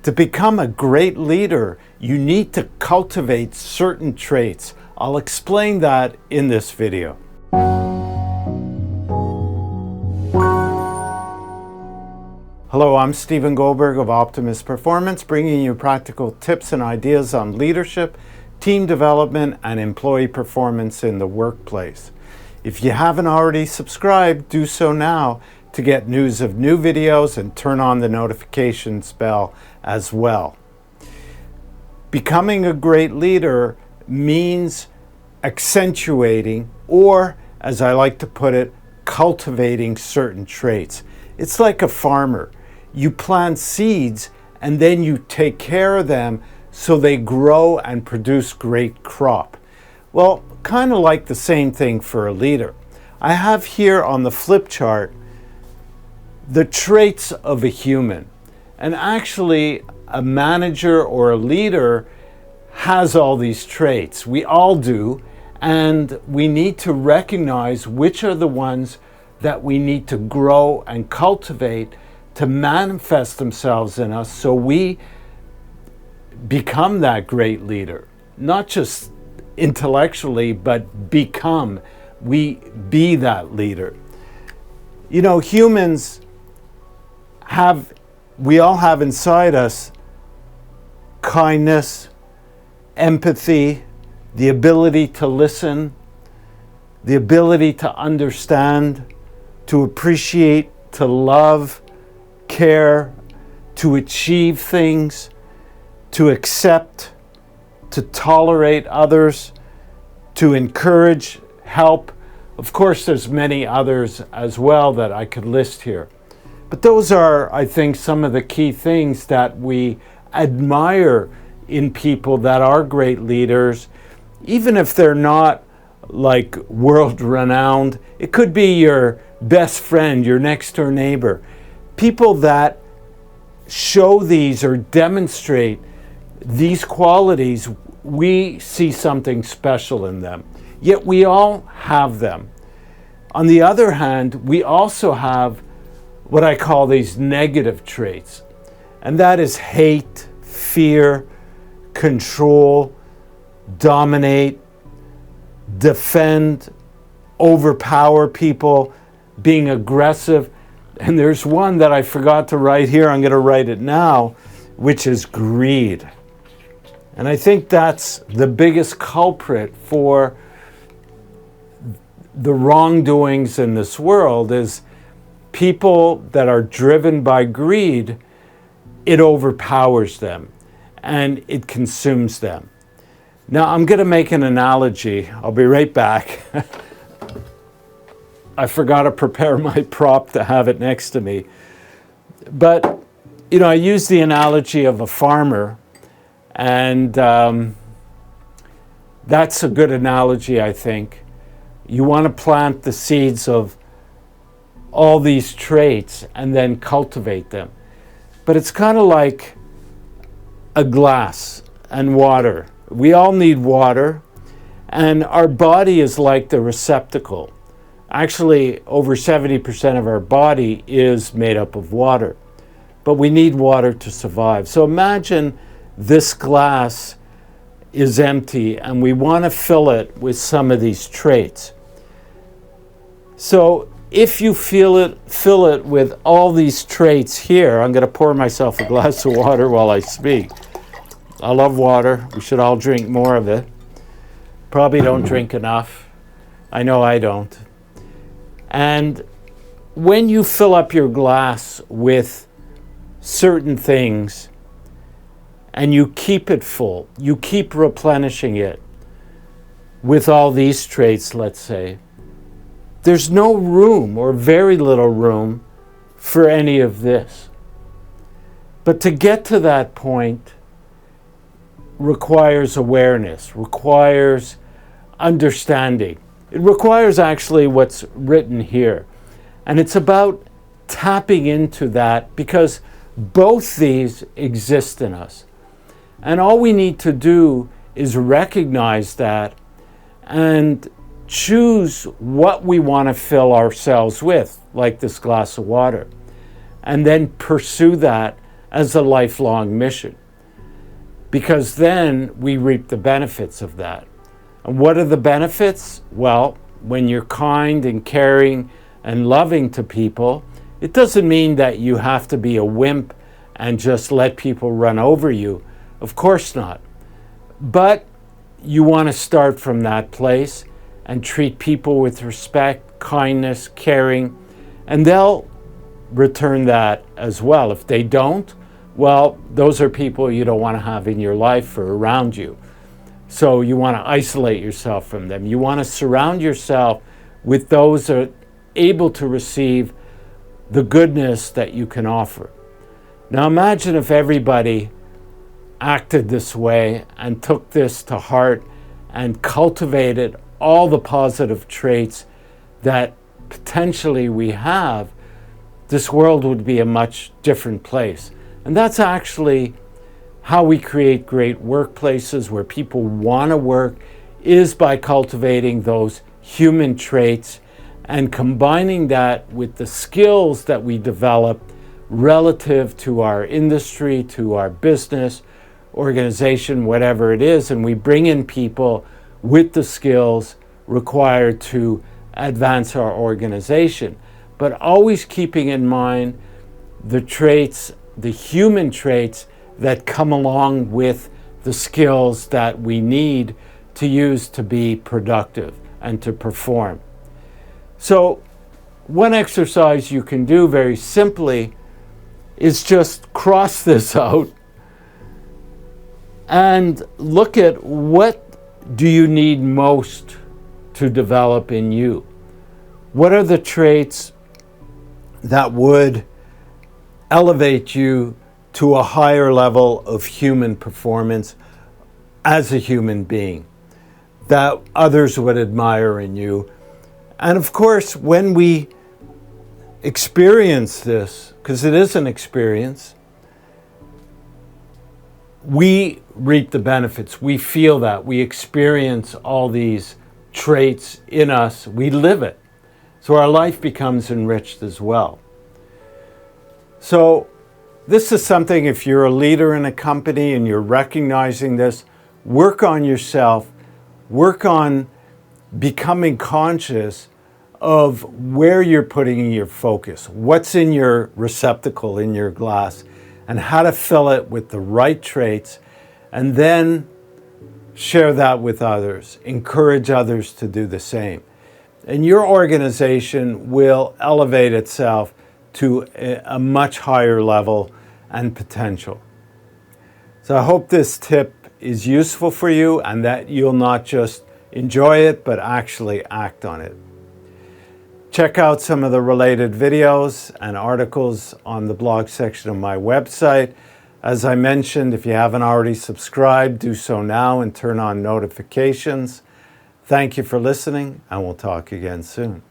To become a great leader, you need to cultivate certain traits. I'll explain that in this video. Hello, I'm Stephen Goldberg of Optimus Performance, bringing you practical tips and ideas on leadership, team development, and employee performance in the workplace. If you haven't already subscribed, do so now to get news of new videos and turn on the notifications bell as well. Becoming a great leader means accentuating, or as I like to put it, cultivating certain traits. It's like a farmer. You plant seeds and then you take care of them so they grow and produce great crop. Well, kind of like the same thing for a leader. I have here on the flip chart the traits of a human. And actually, a manager or a leader has all these traits. We all do. And we need to recognize which are the ones that we need to grow and cultivate to manifest themselves in us so we become that great leader. Not just intellectually, but we be that leader. You know, humans we all have inside us kindness, empathy, the ability to listen, the ability to understand, to appreciate, to love, care, to achieve things, to accept, to tolerate others, to encourage, help. Of course, there's many others as well that I could list here. But those are, I think, some of the key things that we admire in people that are great leaders, even if they're not like world-renowned. It could be your best friend, your next-door neighbor. People that show these or demonstrate these qualities, we see something special in them. Yet we all have them. On the other hand, we also have what I call these negative traits. And that is hate, fear, control, dominate, defend, overpower people, being aggressive. And there's one that I forgot to write here, I'm going to write it now, which is greed. And I think that's the biggest culprit for the wrongdoings in this world is people that are driven by greed. It overpowers them and it consumes them. Now I'm going to make an analogy. I'll be right back. I forgot to prepare my prop to have it next to me. But, you know, I use the analogy of a farmer, and that's a good analogy, I think. You want to plant the seeds of all these traits and then cultivate them. But it's kind of like a glass and water. We all need water, and our body is like the receptacle. Actually, over 70% of our body is made up of water, but we need water to survive. So imagine this glass is empty and we want to fill it with some of these traits. So if you fill it with all these traits here, I'm going to pour myself a glass of water while I speak. I love water. We should all drink more of it. Probably don't drink enough. I know I don't. And when you fill up your glass with certain things and you keep it full, you keep replenishing it with all these traits, let's say, there's no room or very little room for any of this. But to get to that point requires awareness, requires understanding. It requires actually what's written here. And it's about tapping into that because both these exist in us. And all we need to do is recognize that and choose what we want to fill ourselves with, like this glass of water, and then pursue that as a lifelong mission, because then we reap the benefits of that. And what are the benefits? Well, when you're kind and caring and loving to people, it doesn't mean that you have to be a wimp and just let people run over you. Of course not. But you want to start from that place and treat people with respect, kindness, caring, and they'll return that as well. If they don't, well, those are people you don't want to have in your life or around you. So you want to isolate yourself from them. You want to surround yourself with those that are able to receive the goodness that you can offer. Now imagine if everybody acted this way and took this to heart and cultivated all the positive traits that potentially we have. This world would be a much different place. And that's actually how we create great workplaces where people want to work, is by cultivating those human traits and combining that with the skills that we develop relative to our industry, to our business, organization, whatever it is, and we bring in people with the skills required to advance our organization, but always keeping in mind the traits, the human traits that come along with the skills that we need to use to be productive and to perform. So one exercise you can do very simply is just cross this out and look at what do you need most to develop in you. What are the traits that would elevate you to a higher level of human performance as a human being that others would admire in you? And of course, when we experience this, because it is an experience, we reap the benefits. We feel that. We experience all these traits in us. We live it. So our life becomes enriched as well. So this is something, if you're a leader in a company and you're recognizing this, work on yourself, work on becoming conscious of where you're putting your focus, what's in your receptacle, in your glass, and how to fill it with the right traits, and then share that with others, encourage others to do the same. And your organization will elevate itself to a much higher level and potential. So I hope this tip is useful for you and that you'll not just enjoy it, but actually act on it. Check out some of the related videos and articles on the blog section of my website. As I mentioned, if you haven't already subscribed, do so now and turn on notifications. Thank you for listening, and we'll talk again soon.